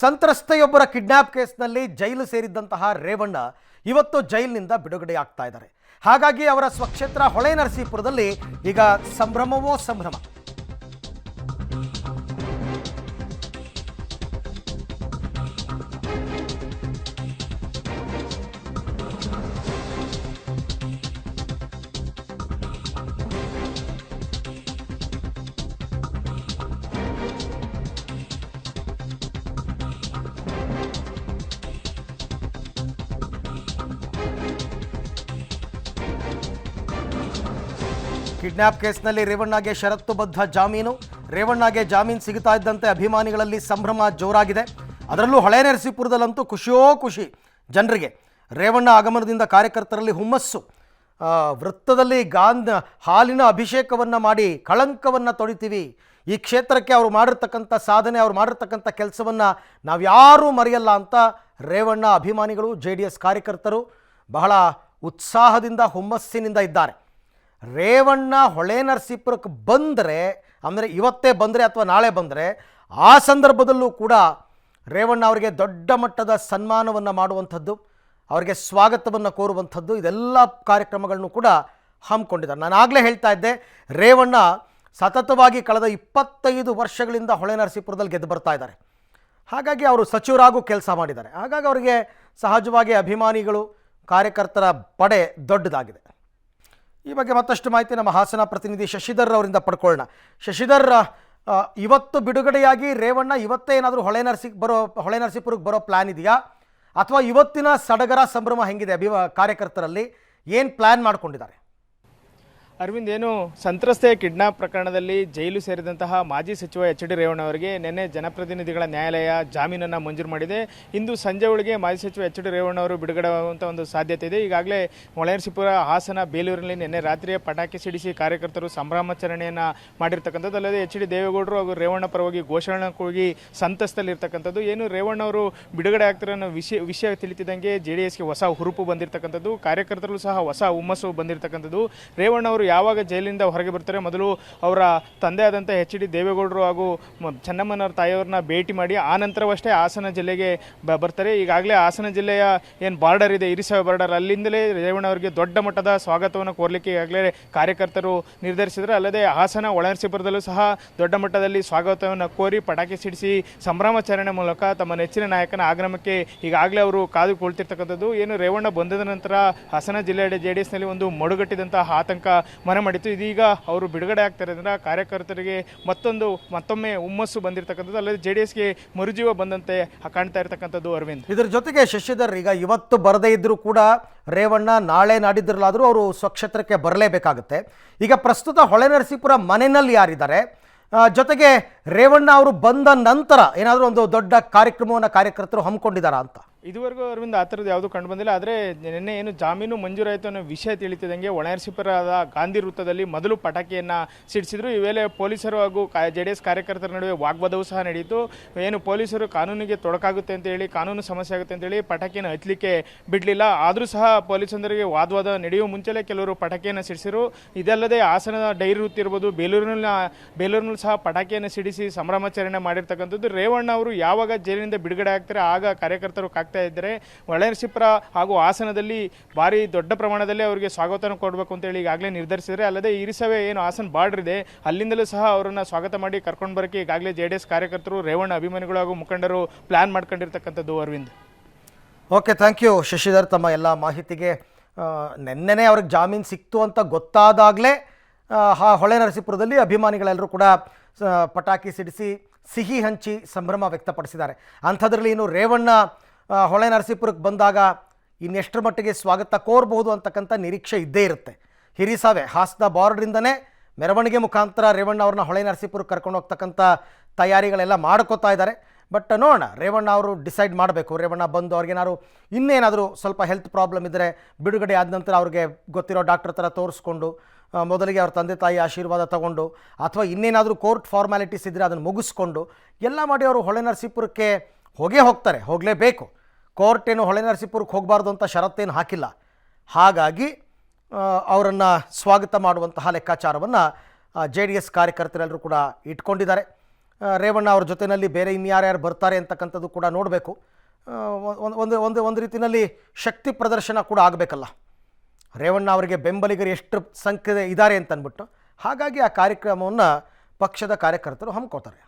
ಸಂತ್ರಸ್ತೆಯೊಬ್ಬರ kidnap ಕೇಸ್ನಲ್ಲಿ ಜೈಲು ಸೇರಿದ್ದಂತಹ ರೇವಣ್ಣ ಇವತ್ತು ಜೈಲಿನಿಂದ ಬಿಡುಗಡೆಯಾಗ್ತಾ ಇದ್ದಾರೆ. ಹಾಗಾಗಿ ಅವರ ಸ್ವಕ್ಷೇತ್ರ ಹೊಳೆನರಸೀಪುರದಲ್ಲಿ ಈಗ ಸಂಭ್ರಮವೋ ಸಂಭ್ರಮ. ಕಿಡ್ನಾಪ್ ಕೇಸ್ನಲ್ಲಿ ರೇವಣ್ಣಗೆ ಷರತ್ತುಬದ್ಧ ಜಾಮೀನು. ರೇವಣ್ಣಗೆ ಜಾಮೀನು ಸಿಗುತ್ತಾ ಇದ್ದಂತೆ ಅಭಿಮಾನಿಗಳಲ್ಲಿ ಸಂಭ್ರಮ ಜೋರಾಗಿದೆ. ಅದರಲ್ಲೂ ಹೊಳೆನರಸೀಪುರದಲ್ಲಂತೂ ಖುಷಿಯೋ ಖುಷಿ ಜನರಿಗೆ. ರೇವಣ್ಣ ಆಗಮನದಿಂದ ಕಾರ್ಯಕರ್ತರಲ್ಲಿ ಹುಮ್ಮಸ್ಸು. ವೃತ್ತದಲ್ಲಿ ಹಾಲಿನ ಅಭಿಷೇಕವನ್ನು ಮಾಡಿ ಕಳಂಕವನ್ನು ತೊಡಿತೀವಿ. ಈ ಕ್ಷೇತ್ರಕ್ಕೆ ಅವರು ಮಾಡಿರ್ತಕ್ಕಂಥ ಸಾಧನೆ, ಅವರು ಮಾಡಿರ್ತಕ್ಕಂಥ ಕೆಲಸವನ್ನು ನಾವ್ಯಾರೂ ಮರೆಯಲ್ಲ ಅಂತ ರೇವಣ್ಣ ಅಭಿಮಾನಿಗಳು, JDS ಕಾರ್ಯಕರ್ತರು ಬಹಳ ಉತ್ಸಾಹದಿಂದ ಹುಮ್ಮಸ್ಸಿನಿಂದ ಇದ್ದಾರೆ. ರೇವಣ್ಣ ಹೊಳೆನರಸೀಪುರಕ್ಕೆ ಬಂದರೆ, ಅಂದರೆ ಇವತ್ತೇ ಬಂದರೆ ಅಥವಾ ನಾಳೆ ಬಂದರೆ, ಆ ಸಂದರ್ಭದಲ್ಲೂ ಕೂಡ ರೇವಣ್ಣ ಅವರಿಗೆ ದೊಡ್ಡ ಮಟ್ಟದ ಸನ್ಮಾನವನ್ನು ಮಾಡುವಂಥದ್ದು, ಅವರಿಗೆ ಸ್ವಾಗತವನ್ನು ಕೋರುವಂಥದ್ದು, ಇದೆಲ್ಲ ಕಾರ್ಯಕ್ರಮಗಳನ್ನು ಕೂಡ ಹಮ್ಮಿಕೊಂಡಿದ್ದಾರೆ. ನಾನು ಆಗಲೇ ಹೇಳ್ತಾ ಇದ್ದೆ, ರೇವಣ್ಣ ಸತತವಾಗಿ ಕಳೆದ 25 ವರ್ಷಗಳಿಂದ ಹೊಳೆನರಸೀಪುರದಲ್ಲಿ ಗೆದ್ದು ಬರ್ತಾ ಇದ್ದಾರೆ. ಹಾಗಾಗಿ ಅವರು ಸಚಿವರಾಗೂ ಕೆಲಸ ಮಾಡಿದ್ದಾರೆ. ಹಾಗಾಗಿ ಅವರಿಗೆ ಸಹಜವಾಗಿ ಅಭಿಮಾನಿಗಳು, ಕಾರ್ಯಕರ್ತರ ಪಡೆ ದೊಡ್ಡದಾಗಿದೆ. ಈ ಬಗ್ಗೆ ಮತ್ತಷ್ಟು ಮಾಹಿತಿ ನಮ್ಮ ಹಾಸನ ಪ್ರತಿನಿಧಿ ಶಶಿಧರ್ ಅವರಿಂದ ಪಡ್ಕೊಳ್ಳೋಣ. ಶಶಿಧರ್, ಇವತ್ತು ಬಿಡುಗಡೆಯಾಗಿ ರೇವಣ್ಣ ಇವತ್ತೇ ಏನಾದರೂ ಹೊಳೆನರಸೀಪುರಕ್ಕೆ ಬರೋ ಪ್ಲ್ಯಾನ್ ಇದೆಯಾ, ಅಥವಾ ಇವತ್ತಿನ ಸಡಗರ ಸಂಭ್ರಮ ಹೆಂಗಿದೆ ಕಾರ್ಯಕರ್ತರಲ್ಲಿ, ಏನು ಪ್ಲ್ಯಾನ್ ಮಾಡ್ಕೊಂಡಿದ್ದಾರೆ? ಅರವಿಂದ್, ಏನು ಸಂತ್ರಸ್ತೆಯ ಕಿಡ್ನಾಪ್ ಪ್ರಕರಣದಲ್ಲಿ ಜೈಲು ಸೇರಿದಂತಹ ಮಾಜಿ ಸಚಿವ HD ರೇವಣ್ಣ ಅವರಿಗೆ ನಿನ್ನೆ ಜನಪ್ರತಿನಿಧಿಗಳ ನ್ಯಾಯಾಲಯ ಜಾಮೀನನ್ನು ಮಂಜೂರು ಮಾಡಿದೆ. ಇಂದು ಸಂಜೆ ಒಳಗೆ ಮಾಜಿ ಸಚಿವ HD ರೇವಣ್ಣ ಅವರು ಬಿಡುಗಡೆ ಆಗುವಂಥ ಒಂದು ಸಾಧ್ಯತೆ ಇದೆ. ಈಗಾಗಲೇ ಹೊಳೆನರಸೀಪುರ, ಹಾಸನ, ಬೇಲೂರಿನಲ್ಲಿ ನಿನ್ನೆ ರಾತ್ರಿಯೇ ಪಟಾಕಿ ಸಿಡಿಸಿ ಕಾರ್ಯಕರ್ತರು ಸಂಭ್ರಮಾಚರಣೆಯನ್ನು ಮಾಡಿರ್ತಕ್ಕಂಥದ್ದು. ಅಲ್ಲದೆ HD ದೇವೇಗೌಡರು ಹಾಗೂ ರೇವಣ್ಣ ಪರವಾಗಿ ಘೋಷಣೆ ಕೂಗಿ ಸಂತಸ್ತಲ್ಲಿರ್ತಕ್ಕಂಥದ್ದು. ಏನು ರೇವಣ್ಣ ಅವರು ಬಿಡುಗಡೆ ಆಗ್ತಿರೋ ಅನ್ನೋ ವಿಷಯ ತಿಳಿತಿದ್ದಂಗೆ JDSಗೆ ಹೊಸ ಹುರುಪು ಬಂದಿರತಕ್ಕಂಥದ್ದು, ಕಾರ್ಯಕರ್ತರು ಸಹ ಹೊಸ ಹುಮ್ಮಸ್ಸು ಬಂದಿರತಕ್ಕಂಥದ್ದು. ರೇವಣ್ಣ ಅವರು ಯಾವಾಗ ಜೈಲಿನಿಂದ ಹೊರಗೆ ಬರ್ತಾರೆ, ಮೊದಲು ಅವರ ತಂದೆ ಆದಂಥ HD ದೇವೇಗೌಡರು ಹಾಗೂ ಚೆನ್ನಮ್ಮನವರ ತಾಯಿಯವ್ರನ್ನ ಭೇಟಿ ಮಾಡಿ ಆ ನಂತರವಷ್ಟೇ ಹಾಸನ ಜಿಲ್ಲೆಗೆ ಬರ್ತಾರೆ. ಈಗಾಗಲೇ ಹಾಸನ ಜಿಲ್ಲೆಯ ಏನು ಬಾರ್ಡರ್ ಇದೆ, ಇರಿಸಾವೆ ಬಾರ್ಡರ್, ಅಲ್ಲಿಂದಲೇ ರೇವಣ್ಣ ಅವರಿಗೆ ದೊಡ್ಡ ಮಟ್ಟದ ಸ್ವಾಗತವನ್ನು ಕೋರಲಿಕ್ಕೆ ಈಗಾಗಲೇ ಕಾರ್ಯಕರ್ತರು ನಿರ್ಧರಿಸಿದರು. ಅಲ್ಲದೆ ಹಾಸನ, ಹೊಳೆನರಸೀಪುರದಲ್ಲೂ ಸಹ ದೊಡ್ಡ ಮಟ್ಟದಲ್ಲಿ ಸ್ವಾಗತವನ್ನು ಕೋರಿ ಪಟಾಕಿ ಸಿಡಿಸಿ ಸಂಭ್ರಮಾಚರಣೆ ಮೂಲಕ ತಮ್ಮ ನೆಚ್ಚಿನ ನಾಯಕನ ಆಗಮನಕ್ಕೆ ಈಗಾಗಲೇ ಅವರು ಕಾದುಕೊಳ್ತಿರ್ತಕ್ಕಂಥದ್ದು. ಏನು ರೇವಣ್ಣ ಬಂದದ ನಂತರ ಹಾಸನ ಜಿಲ್ಲೆಯ JDSನಲ್ಲಿ ಒಂದು ಮಡುಗಟ್ಟಿದಂತಹ ಆತಂಕ ಮನೆ ಮಾಡಿತ್ತು. ಇದೀಗ ಅವರು ಬಿಡುಗಡೆ ಆಗ್ತಾರಿಂದ ಕಾರ್ಯಕರ್ತರಿಗೆ ಮತ್ತೊಮ್ಮೆ ಹುಮ್ಮಸ್ಸು ಬಂದಿರತಕ್ಕಂಥದ್ದು, ಅಲ್ಲದೆ JDSಗೆ ಮರುಜೀವ ಬಂದಂತೆ ಕಾಣ್ತಾ ಇರತಕ್ಕಂಥದ್ದು. ಅರವಿಂದ್, ಇದರ ಜೊತೆಗೆ ಶಶಿಧರ್, ಈಗ ಇವತ್ತು ಬರದೇ ಇದ್ದರೂ ಕೂಡ ರೇವಣ್ಣ ನಾಳೆ ನಾಡಿದ್ದರಲ್ಲಾದರೂ ಅವರು ಸ್ವಕ್ಷೇತ್ರಕ್ಕೆ ಬರಲೇಬೇಕಾಗುತ್ತೆ. ಈಗ ಪ್ರಸ್ತುತ ಹೊಳೆನರಸೀಪುರ ಮನೆಯಲ್ಲಿ ಯಾರಿದ್ದಾರೆ, ಜೊತೆಗೆ ರೇವಣ್ಣ ಅವರು ಬಂದ ನಂತರ ಏನಾದರೂ ಒಂದು ದೊಡ್ಡ ಕಾರ್ಯಕ್ರಮವನ್ನು ಕಾರ್ಯಕರ್ತರು ಹಮ್ಮಿಕೊಂಡಿದ್ದಾರಾ ಅಂತ? ಇದುವರೆಗೂ ಅರವಿಂದ್ ಆ ಥರದ್ದು ಯಾವುದೂ ಕಂಡು ಬಂದಿಲ್ಲ. ಆದರೆ ನಿನ್ನೆ ಏನು ಜಾಮೀನು ಮಂಜೂರಾಯಿತು ಅನ್ನೋ ವಿಷಯ ತಿಳಿತಿದ್ದಂಗೆ ಹೊಳೆನರಸೀಪುರದ ಗಾಂಧಿ ವೃತ್ತದಲ್ಲಿ ಮೊದಲು ಪಟಾಕಿಯನ್ನು ಸಿಡಿಸಿದ್ರು. ಈ ವೇಳೆ ಪೊಲೀಸರು ಹಾಗೂ JDS ಕಾರ್ಯಕರ್ತರ ನಡುವೆ ವಾಗ್ವಾದವೂ ಸಹ ನಡೆಯಿತು. ಏನು ಪೊಲೀಸರು ಕಾನೂನಿಗೆ ತೊಡಕಾಗುತ್ತೆ ಅಂತೇಳಿ, ಕಾನೂನು ಸಮಸ್ಯೆ ಆಗುತ್ತೆ ಅಂತೇಳಿ ಪಟಾಕಿಯನ್ನು ಹಚ್ಚಲಿಕ್ಕೆ ಬಿಡಲಿಲ್ಲ. ಆದರೂ ಸಹ ಪೊಲೀಸಂದರಿಗೆ ವಾದವಾದ ನಡೆಯುವ ಮುಂಚೆಲೇ ಕೆಲವರು ಪಟಾಕಿಯನ್ನು ಸಿಡಿಸಿರು. ಇದಲ್ಲದೆ ಹಾಸನದ ಡೈರಿ ವೃತ್ತಿ ಇರ್ಬೋದು, ಬೇಲೂರಿನಲ್ಲೂ ಸಹ ಪಟಾಕಿಯನ್ನು ಸಿಡಿಸಿ ಸಂಭ್ರಮಾಚರಣೆ ಮಾಡಿರ್ತಕ್ಕಂಥದ್ದು. ರೇವಣ್ಣ ಅವರು ಯಾವಾಗ ಜೈಲಿನಿಂದ ಬಿಡುಗಡೆ ಆಗ್ತಾರೆ ಆಗ ಕಾರ್ಯಕರ್ತರು ಆಗ್ತಾ ಇದ್ದಾರೆ. ಹೊಳೆನರಸೀಪುರ ಹಾಗೂ ಹಾಸನದಲ್ಲಿ ಭಾರಿ ದೊಡ್ಡ ಪ್ರಮಾಣದಲ್ಲಿ ಅವರಿಗೆ ಸ್ವಾಗತವನ್ನು ಕೊಡಬೇಕು ಅಂತೇಳಿ ಈಗಾಗಲೇ ನಿರ್ಧರಿಸಿದರೆ. ಅಲ್ಲದೆ ಇರಿಸವೆ ಏನು ಹಾಸನ ಬಾರ್ಡರ್ ಇದೆ, ಅಲ್ಲಿಂದಲೂ ಸಹ ಅವರನ್ನು ಸ್ವಾಗತ ಮಾಡಿ ಕರ್ಕೊಂಡು ಬರೋಕ್ಕೆ ಈಗಾಗಲೇ JDS ಕಾರ್ಯಕರ್ತರು, ರೇವಣ್ಣ ಅಭಿಮಾನಿಗಳು ಹಾಗೂ ಮುಖಂಡರು ಪ್ಲಾನ್ ಮಾಡ್ಕೊಂಡಿರ್ತಕ್ಕಂಥದ್ದು. Arvind, okay, thank you Shashidhar ತಮ್ಮ ಎಲ್ಲ ಮಾಹಿತಿಗೆ. ನೆನ್ನೆನೇ ಅವ್ರಿಗೆ ಜಾಮೀನು ಸಿಕ್ತು ಅಂತ ಗೊತ್ತಾದಾಗಲೇ ಹೊಳೆನರಸೀಪುರದಲ್ಲಿ ಅಭಿಮಾನಿಗಳೆಲ್ಲರೂ ಕೂಡ ಪಟಾಕಿ ಸಿಡಿಸಿ ಸಿಹಿ ಹಂಚಿ ಸಂಭ್ರಮ ವ್ಯಕ್ತಪಡಿಸಿದ್ದಾರೆ. ಅಂಥದ್ರಲ್ಲಿ ಇನ್ನು ರೇವಣ್ಣ ಹೊಳೆನರಸೀಪುರಕ್ಕೆ ಬಂದಾಗ ಇನ್ನೆಷ್ಟರ ಮಟ್ಟಿಗೆ ಸ್ವಾಗತ ಕೋರಬಹುದು ಅಂತಕ್ಕಂಥ ನಿರೀಕ್ಷೆ ಇದ್ದೇ ಇರುತ್ತೆ. ಹಿರಿಸಾವೆ ಹಾಸನ ಬಾರ್ಡ್ರಿಂದನೇ ಮೆರವಣಿಗೆ ಮುಖಾಂತರ ರೇವಣ್ಣ ಅವ್ರನ್ನ ಹೊಳೆನರಸೀಪುರಕ್ಕೆ ಕರ್ಕೊಂಡು ಹೋಗ್ತಕ್ಕಂಥ ತಯಾರಿಗಳೆಲ್ಲ ಮಾಡ್ಕೋತಾ ಇದ್ದಾರೆ. ಬಟ್ ನೋಡೋಣ, ರೇವಣ್ಣ ಅವರು ಡಿಸೈಡ್ ಮಾಡಬೇಕು. ರೇವಣ್ಣ ಬಂದು ಅವ್ರಿಗೇನಾದ್ರು ಇನ್ನೇನಾದರೂ ಸ್ವಲ್ಪ ಹೆಲ್ತ್ ಪ್ರಾಬ್ಲಮ್ ಇದ್ದರೆ ಬಿಡುಗಡೆ ಆದ ನಂತರ ಅವ್ರಿಗೆ ಗೊತ್ತಿರೋ ಡಾಕ್ಟರ್ ಥರ ತೋರಿಸ್ಕೊಂಡು ಮೊದಲಿಗೆ ಅವ್ರ ತಂದೆ ತಾಯಿ ಆಶೀರ್ವಾದ ತಗೊಂಡು, ಅಥವಾ ಇನ್ನೇನಾದರೂ ಕೋರ್ಟ್ ಫಾರ್ಮ್ಯಾಲಿಟೀಸ್ ಇದ್ದರೆ ಅದನ್ನು ಮುಗಿಸ್ಕೊಂಡು ಎಲ್ಲ ಮಾಡಿ ಅವರು ಹೊಳೆನರಸೀಪುರಕ್ಕೆ ಹೋಗ್ತಾರೆ, ಹೋಗಲೇಬೇಕು. ಕೋರ್ಟ್ ಏನು ಹೊಳೆನರಸೀಪುರಕ್ಕೆ ಹೋಗಬಾರ್ದು ಅಂತ ಷರತ್ತೇನು ಹಾಕಿಲ್ಲ. ಹಾಗಾಗಿ ಅವರನ್ನು ಸ್ವಾಗತ ಮಾಡುವಂತಹ ಲೆಕ್ಕಾಚಾರವನ್ನು JDS ಕಾರ್ಯಕರ್ತರೆಲ್ಲರೂ ಕೂಡ ಇಟ್ಕೊಂಡಿದ್ದಾರೆ. ರೇವಣ್ಣ ಅವ್ರ ಜೊತೆಯಲ್ಲಿ ಬೇರೆ ಇನ್ಯಾರ್ಯಾರು ಬರ್ತಾರೆ ಅಂತಕ್ಕಂಥದ್ದು ಕೂಡ ನೋಡಬೇಕು. ಒಂದು ಒಂದು ಒಂದು ರೀತಿಯಲ್ಲಿ ಶಕ್ತಿ ಪ್ರದರ್ಶನ ಕೂಡ ಆಗಬೇಕಲ್ಲ, ರೇವಣ್ಣ ಅವರಿಗೆ ಬೆಂಬಲಿಗರು ಎಷ್ಟು ಸಂಖ್ಯೆ ಇದ್ದಾರೆ ಅಂತ ಅಂದ್ಬಿಟ್ಟು. ಹಾಗಾಗಿ ಆ ಕಾರ್ಯಕ್ರಮವನ್ನು ಪಕ್ಷದ ಕಾರ್ಯಕರ್ತರು ಹಮ್ಮಿಕೋತಾರೆ.